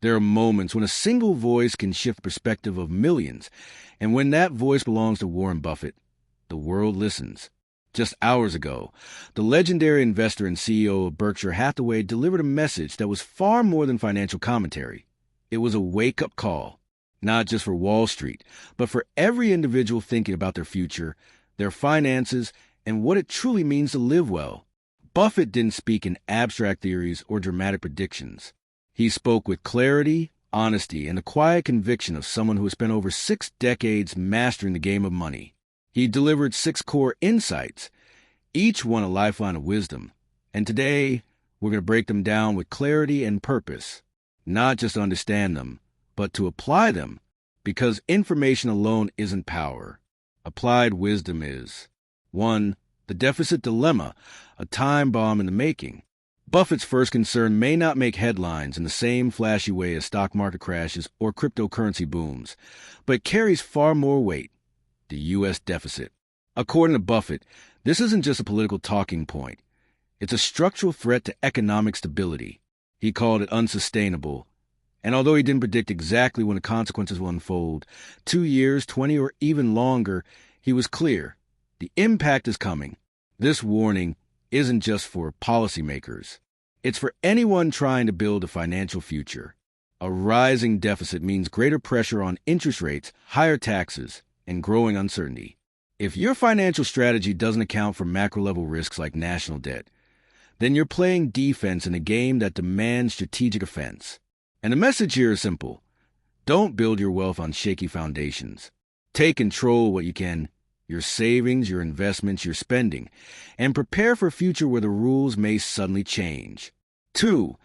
There are moments when a single voice can shift the perspective of millions, and when that voice belongs to Warren Buffett, the world listens. Just hours ago, the legendary investor and CEO of Berkshire Hathaway delivered a message that was far more than financial commentary. It was a wake-up call, not just for Wall Street, but for every individual thinking about their future, their finances, and what it truly means to live well. Buffett didn't speak in abstract theories or dramatic predictions. He spoke with clarity, honesty, and the quiet conviction of someone who has spent over 6 decades mastering the game of money. He delivered 6 core insights, each one a lifeline of wisdom. And today, we're going to break them down with clarity and purpose, not just to understand them, but to apply them, because information alone isn't power. Applied wisdom is. 1. The deficit dilemma, a time bomb in the making. Buffett's first concern may not make headlines in the same flashy way as stock market crashes or cryptocurrency booms, but it carries far more weight. The U.S. deficit. According to Buffett, this isn't just a political talking point. It's a structural threat to economic stability. He called it unsustainable. And although he didn't predict exactly when the consequences will unfold, 2 years, 20, or even longer, he was clear. The impact is coming. This warning isn't just for policymakers. It's for anyone trying to build a financial future. A rising deficit means greater pressure on interest rates, higher taxes, and growing uncertainty. If your financial strategy doesn't account for macro-level risks like national debt, then you're playing defense in a game that demands strategic offense. And the message here is simple. Don't build your wealth on shaky foundations. Take control of what you can, your savings, your investments, your spending, and prepare for a future where the rules may suddenly change. 2.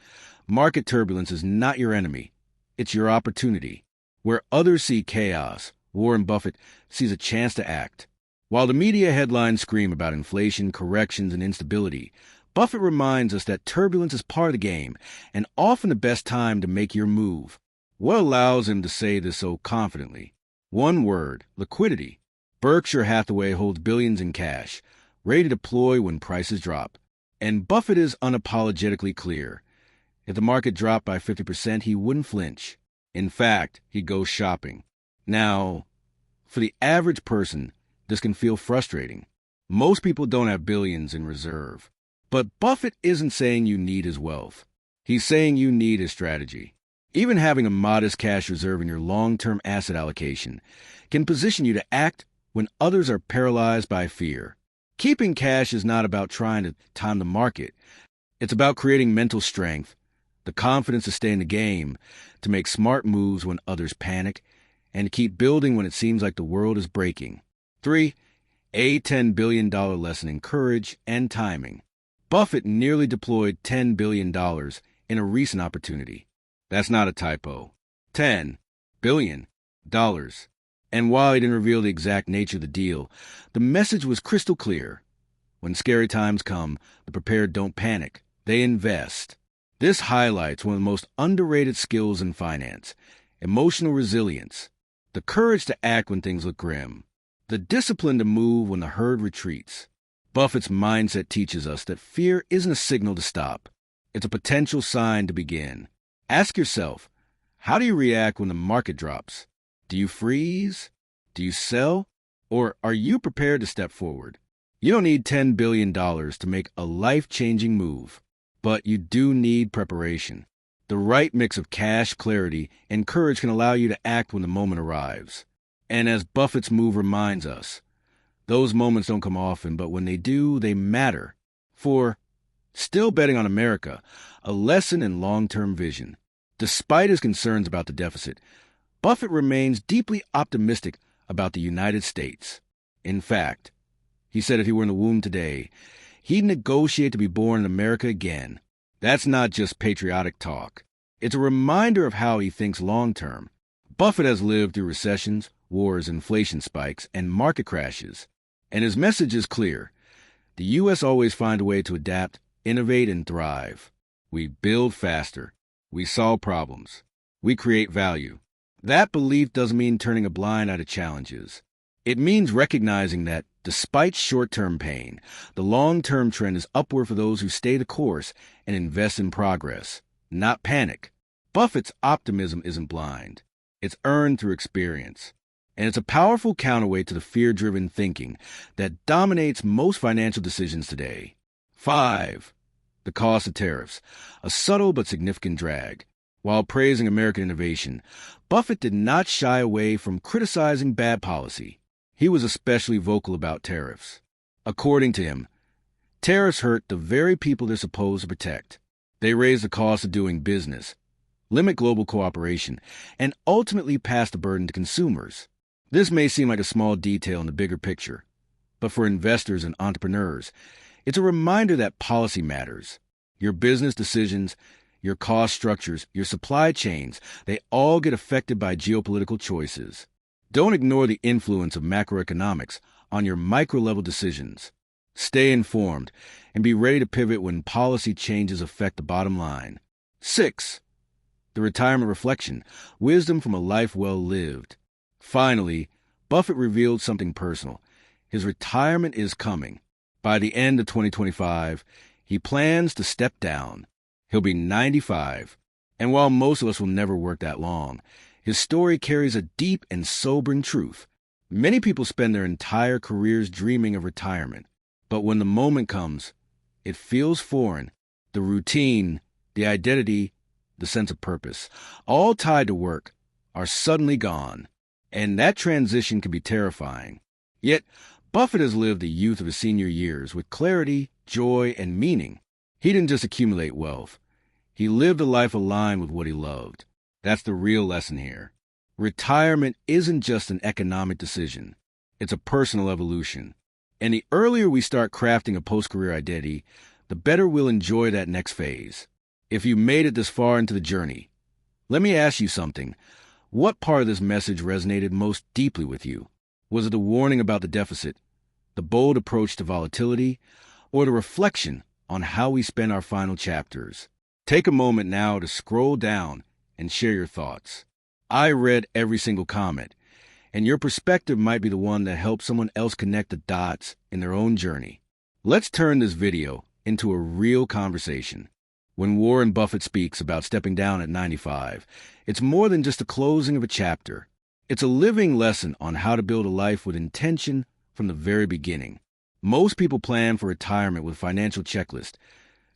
Market turbulence is not your enemy. It's your opportunity. Where others see chaos, Warren Buffett sees a chance to act. While the media headlines scream about inflation, corrections, and instability, Buffett reminds us that turbulence is part of the game and often the best time to make your move. What allows him to say this so confidently? One word: liquidity. Berkshire Hathaway holds billions in cash, ready to deploy when prices drop. And Buffett is unapologetically clear. If the market dropped by 50%, he wouldn't flinch. In fact, he'd go shopping. Now, for the average person, this can feel frustrating. Most people don't have billions in reserve. But Buffett isn't saying you need his wealth. He's saying you need his strategy. Even having a modest cash reserve in your long-term asset allocation can position you to act when others are paralyzed by fear. Keeping cash is not about trying to time the market. It's about creating mental strength, the confidence to stay in the game, to make smart moves when others panic, and to keep building when it seems like the world is breaking. 3. A $10 billion lesson in courage and timing. Buffett nearly deployed $10 billion in a recent opportunity. That's not a typo. $10 billion. And while he didn't reveal the exact nature of the deal, the message was crystal clear. When scary times come, the prepared don't panic. They invest. This highlights one of the most underrated skills in finance: emotional resilience. The courage to act when things look grim. The discipline to move when the herd retreats. Buffett's mindset teaches us that fear isn't a signal to stop. It's a potential sign to begin. Ask yourself, how do you react when the market drops? Do you freeze? Do you sell? Or are you prepared to step forward? You don't need $10 billion to make a life-changing move, but you do need preparation. The right mix of cash, clarity, and courage can allow you to act when the moment arrives. And as Buffett's move reminds us, those moments don't come often, but when they do, they matter. For Still Betting on America, a lesson in long-term vision. Despite his concerns about the deficit, Buffett remains deeply optimistic about the United States. In fact, he said if he were in the womb today, he'd negotiate to be born in America again. That's not just patriotic talk. It's a reminder of how he thinks long-term. Buffett has lived through recessions, wars, inflation spikes, and market crashes. And his message is clear. The U.S. always finds a way to adapt, innovate, and thrive. We build faster. We solve problems. We create value. That belief doesn't mean turning a blind eye to challenges. It means recognizing that, despite short-term pain, the long-term trend is upward for those who stay the course and invest in progress, not panic. Buffett's optimism isn't blind. It's earned through experience. And it's a powerful counterweight to the fear-driven thinking that dominates most financial decisions today. 5. The cost of tariffs, a subtle but significant drag. While praising American innovation, Buffett did not shy away from criticizing bad policy. He was especially vocal about tariffs. According to him, tariffs hurt the very people they're supposed to protect. They raise the cost of doing business, limit global cooperation, and ultimately pass the burden to consumers. This may seem like a small detail in the bigger picture, but for investors and entrepreneurs, it's a reminder that policy matters. Your business decisions, your cost structures, your supply chains, they all get affected by geopolitical choices. Don't ignore the influence of macroeconomics on your micro-level decisions. Stay informed and be ready to pivot when policy changes affect the bottom line. 6. The retirement reflection, wisdom from a life well lived. Finally, Buffett revealed something personal. His retirement is coming. By the end of 2025, he plans to step down. He'll be 95. And while most of us will never work that long, his story carries a deep and sobering truth. Many people spend their entire careers dreaming of retirement. But when the moment comes, it feels foreign. The routine, the identity, the sense of purpose, all tied to work, are suddenly gone. And that transition can be terrifying. Yet, Buffett has lived the youth of his senior years with clarity, joy, and meaning. He didn't just accumulate wealth. He lived a life aligned with what he loved. That's the real lesson here. Retirement isn't just an economic decision. It's a personal evolution. And the earlier we start crafting a post-career identity, the better we'll enjoy that next phase. If you made it this far into the journey, let me ask you something. What part of this message resonated most deeply with you? Was it the warning about the deficit, the bold approach to volatility, or the reflection on how we spend our final chapters? Take a moment now to scroll down and share your thoughts. I read every single comment, and your perspective might be the one that helps someone else connect the dots in their own journey. Let's turn this video into a real conversation. When Warren Buffett speaks about stepping down at 95, it's more than just the closing of a chapter. It's a living lesson on how to build a life with intention from the very beginning. Most people plan for retirement with financial checklist,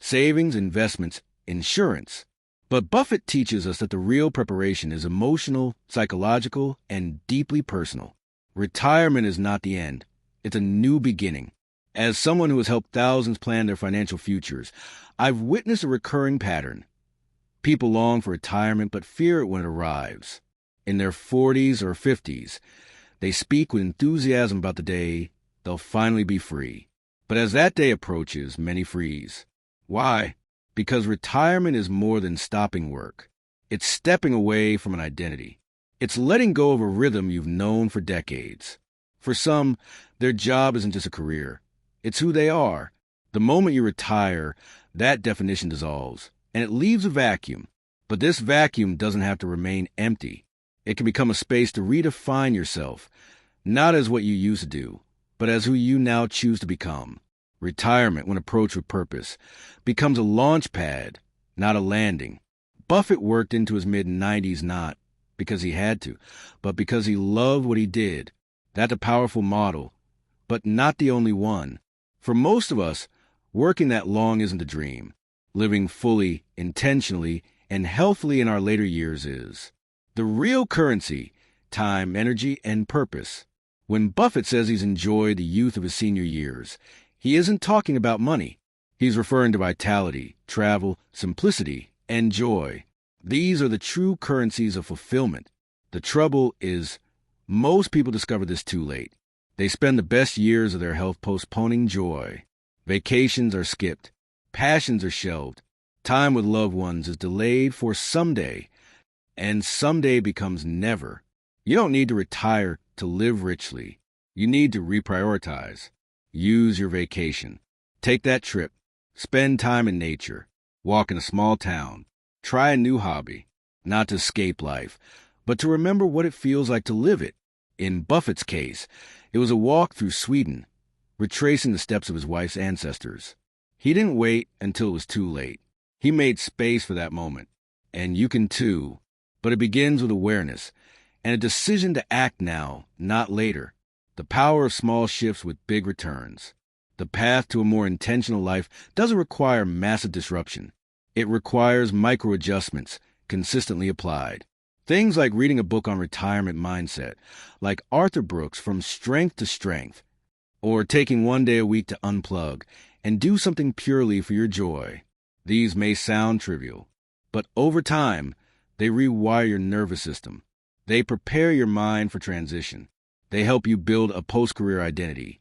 savings, investments, insurance. But Buffett teaches us that the real preparation is emotional, psychological, and deeply personal. Retirement is not the end. It's a new beginning. As someone who has helped thousands plan their financial futures, I've witnessed a recurring pattern. People long for retirement but fear it when it arrives. In their 40s or 50s, they speak with enthusiasm about the day they'll finally be free. But as that day approaches, many freeze. Why? Because retirement is more than stopping work. It's stepping away from an identity. It's letting go of a rhythm you've known for decades. For some, their job isn't just a career. It's who they are. The moment you retire, that definition dissolves, and it leaves a vacuum. But this vacuum doesn't have to remain empty. It can become a space to redefine yourself, not as what you used to do, but as who you now choose to become. Retirement, when approached with purpose, becomes a launch pad, not a landing. Buffett worked into his mid-90s not because he had to, but because he loved what he did. That's a powerful model, but not the only one. For most of us, working that long isn't a dream. Living fully, intentionally, and healthily in our later years is. The real currency, time, energy, and purpose. When Buffett says he's enjoyed the youth of his senior years, he isn't talking about money. He's referring to vitality, travel, simplicity, and joy. These are the true currencies of fulfillment. The trouble is, most people discover this too late. They spend the best years of their health postponing joy. Vacations are skipped. Passions are shelved. Time with loved ones is delayed for someday, and someday becomes never. You don't need to retire to live richly. You need to reprioritize. Use your vacation. Take that trip. Spend time in nature. Walk in a small town. Try a new hobby. Not to escape life, but to remember what it feels like to live it. In Buffett's case, it was a walk through Sweden, retracing the steps of his wife's ancestors. He didn't wait until it was too late. He made space for that moment. And you can too. But it begins with awareness and a decision to act now, not later. The power of small shifts with big returns. The path to a more intentional life doesn't require massive disruption. It requires micro-adjustments, consistently applied. Things like reading a book on retirement mindset, like Arthur Brooks' From Strength to Strength, or taking one day a week to unplug and do something purely for your joy. These may sound trivial, but over time, they rewire your nervous system. They prepare your mind for transition. They help you build a post-career identity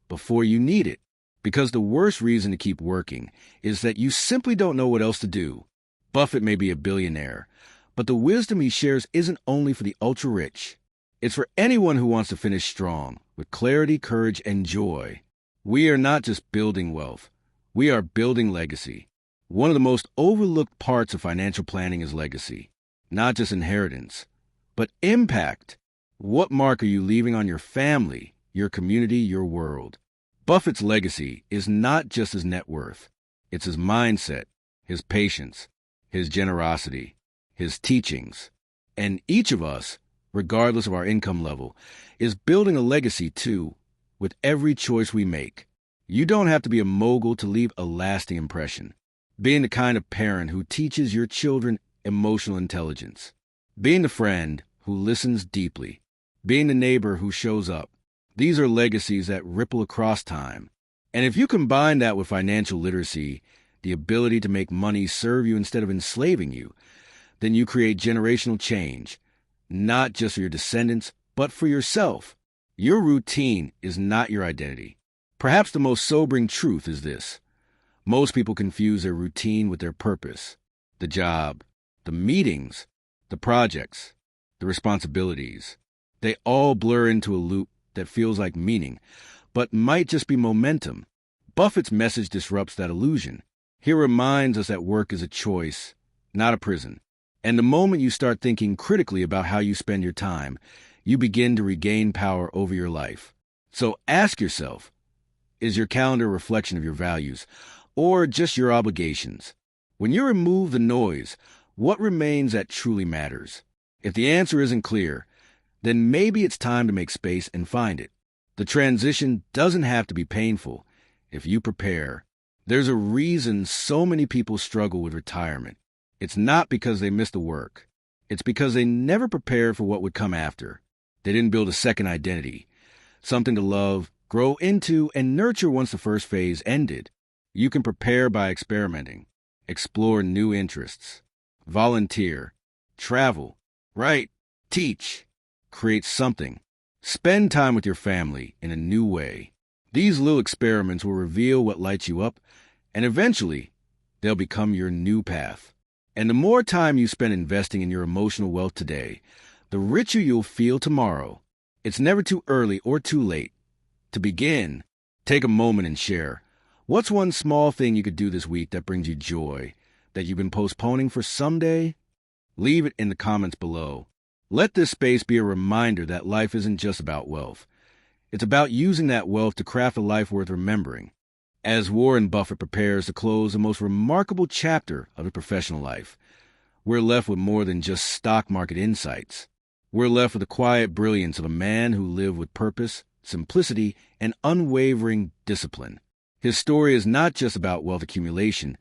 before you need it. Because the worst reason to keep working is that you simply don't know what else to do. Buffett may be a billionaire, but the wisdom he shares isn't only for the ultra-rich. It's for anyone who wants to finish strong, with clarity, courage, and joy. We are not just building wealth. We are building legacy. One of the most overlooked parts of financial planning is legacy. Not just inheritance, but impact. What mark are you leaving on your family, your community, your world? Buffett's legacy is not just his net worth. It's his mindset, his patience, his generosity, his teachings. And each of us, regardless of our income level, is building a legacy too, with every choice we make. You don't have to be a mogul to leave a lasting impression. Being the kind of parent who teaches your children emotional intelligence. Being the friend who listens deeply. Being the neighbor who shows up. These are legacies that ripple across time. And if you combine that with financial literacy, the ability to make money serve you instead of enslaving you, then you create generational change, not just for your descendants, but for yourself. Your routine is not your identity. Perhaps the most sobering truth is this. Most people confuse their routine with their purpose. The job, the meetings, the projects, the responsibilities. They all blur into a loop that feels like meaning, but might just be momentum. Buffett's message disrupts that illusion. He reminds us that work is a choice, not a prison. And the moment you start thinking critically about how you spend your time, you begin to regain power over your life. So ask yourself, is your calendar a reflection of your values, or just your obligations? When you remove the noise, what remains that truly matters? If the answer isn't clear, then maybe it's time to make space and find it. The transition doesn't have to be painful if you prepare. There's a reason so many people struggle with retirement. It's not because they missed the work. It's because they never prepared for what would come after. They didn't build a second identity, something to love, grow into, and nurture once the first phase ended. You can prepare by experimenting, explore new interests, volunteer, travel, write, teach, create something. Spend time with your family in a new way. These little experiments will reveal what lights you up, and eventually, they'll become your new path. And the more time you spend investing in your emotional wealth today, the richer you'll feel tomorrow. It's never too early or too late. To begin, take a moment and share. What's one small thing you could do this week that brings you joy, that you've been postponing for someday? Leave it in the comments below. Let this space be a reminder that life isn't just about wealth. It's about using that wealth to craft a life worth remembering. As Warren Buffett prepares to close the most remarkable chapter of his professional life, we're left with more than just stock market insights. We're left with the quiet brilliance of a man who lived with purpose, simplicity, and unwavering discipline. His story is not just about wealth accumulation.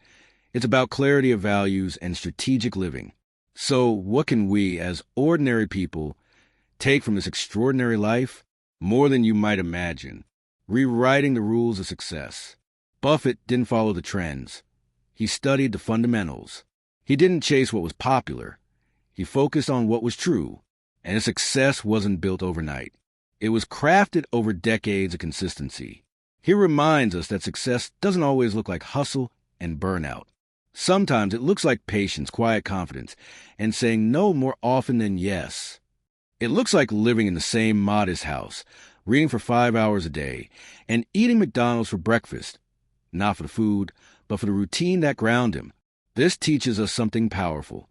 It's about clarity of values and strategic living. So what can we, as ordinary people, take from this extraordinary life? More than you might imagine. Rewriting the rules of success. Buffett didn't follow the trends. He studied the fundamentals. He didn't chase what was popular. He focused on what was true. And his success wasn't built overnight. It was crafted over decades of consistency. He reminds us that success doesn't always look like hustle and burnout. Sometimes it looks like patience, quiet confidence, and saying no more often than yes. It looks like living in the same modest house, reading for 5 hours a day, and eating McDonald's for breakfast. Not for the food, but for the routine that ground him. This teaches us something powerful.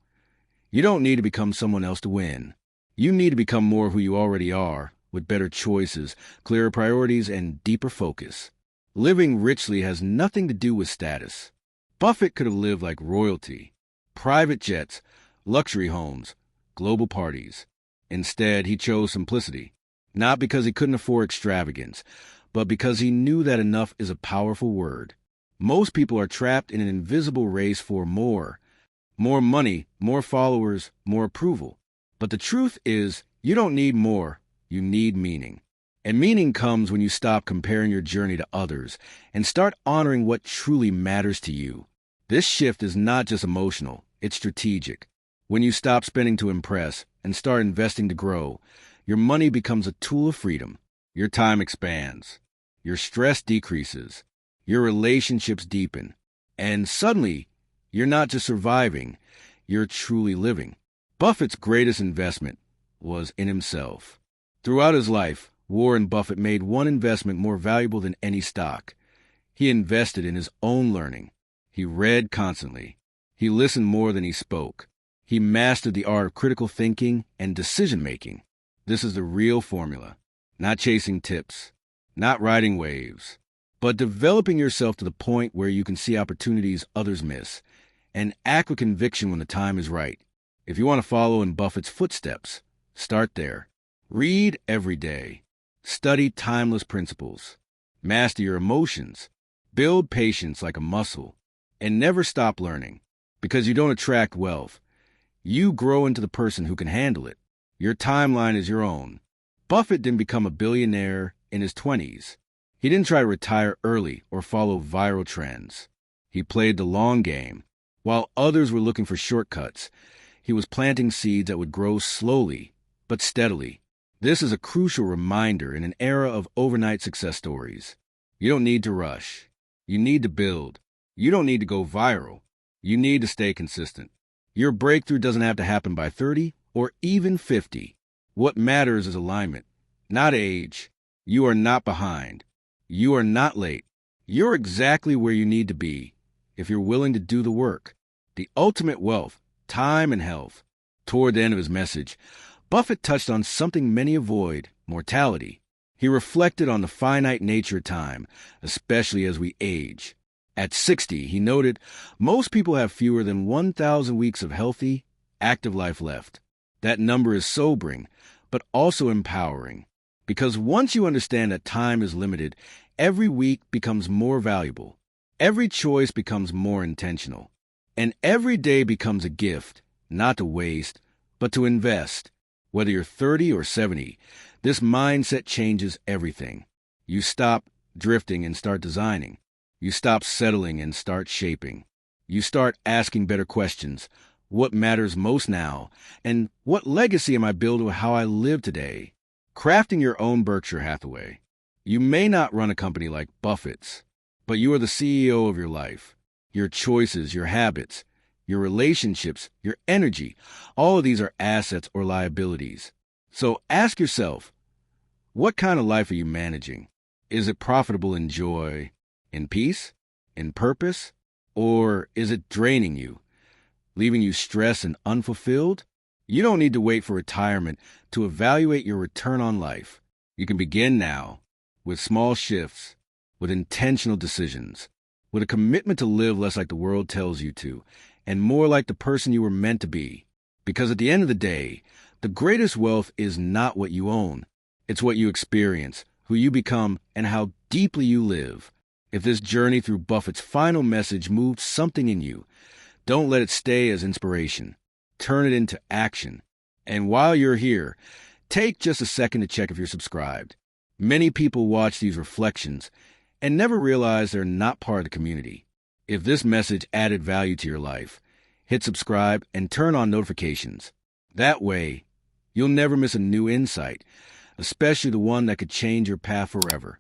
You don't need to become someone else to win. You need to become more who you already are, with better choices, clearer priorities, and deeper focus. Living richly has nothing to do with status. Buffett could have lived like royalty. Private jets, luxury homes, global parties. Instead, he chose simplicity, not because he couldn't afford extravagance, but because he knew that enough is a powerful word. Most people are trapped in an invisible race for more. More money, more followers, more approval. But the truth is, you don't need more, you need meaning. And meaning comes when you stop comparing your journey to others and start honoring what truly matters to you. This shift is not just emotional, it's strategic. When you stop spending to impress and start investing to grow, your money becomes a tool of freedom. Your time expands. Your stress decreases. Your relationships deepen. And suddenly, you're not just surviving, you're truly living. Buffett's greatest investment was in himself. Throughout his life, Warren Buffett made one investment more valuable than any stock. He invested in his own learning. He read constantly. He listened more than he spoke. He mastered the art of critical thinking and decision-making. This is the real formula. Not chasing tips, not riding waves, but developing yourself to the point where you can see opportunities others miss and act with conviction when the time is right. If you want to follow in Buffett's footsteps, start there. Read every day. Study timeless principles. Master your emotions. Build patience like a muscle. And never stop learning. Because you don't attract wealth. You grow into the person who can handle it. Your timeline is your own. Buffett didn't become a billionaire in his 20s. He didn't try to retire early or follow viral trends. He played the long game. While others were looking for shortcuts, he was planting seeds that would grow slowly but steadily. This is a crucial reminder in an era of overnight success stories. You don't need to rush. You need to build. You don't need to go viral. You need to stay consistent. Your breakthrough doesn't have to happen by 30 or even 50. What matters is alignment, not age. You are not behind. You are not late. You're exactly where you need to be if you're willing to do the work. The ultimate wealth, time and health. Toward the end of his message, Buffett touched on something many avoid, mortality. He reflected on the finite nature of time, especially as we age. At 60, he noted, most people have fewer than 1,000 weeks of healthy, active life left. That number is sobering, but also empowering. Because once you understand that time is limited, every week becomes more valuable. Every choice becomes more intentional. And every day becomes a gift, not to waste, but to invest. Whether you're 30 or 70, this mindset changes everything. You stop drifting and start designing. You stop settling and start shaping. You start asking better questions. What matters most now? And what legacy am I building with how I live today? Crafting your own Berkshire Hathaway. You may not run a company like Buffett's, but you are the CEO of your life. Your choices, your habits, your relationships, your energy, all of these are assets or liabilities. So ask yourself, what kind of life are you managing? Is it profitable in joy, in peace, in purpose, or is it draining you, leaving you stressed and unfulfilled? You don't need to wait for retirement to evaluate your return on life. You can begin now with small shifts, with intentional decisions, with a commitment to live less like the world tells you to, and more like the person you were meant to be. Because at the end of the day, the greatest wealth is not what you own. It's what you experience, who you become, and how deeply you live. If this journey through Buffett's final message moved something in you, don't let it stay as inspiration. Turn it into action. And while you're here, take just a second to check if you're subscribed. Many people watch these reflections and never realize they're not part of the community. If this message added value to your life, hit subscribe and turn on notifications. That way, you'll never miss a new insight, especially the one that could change your path forever.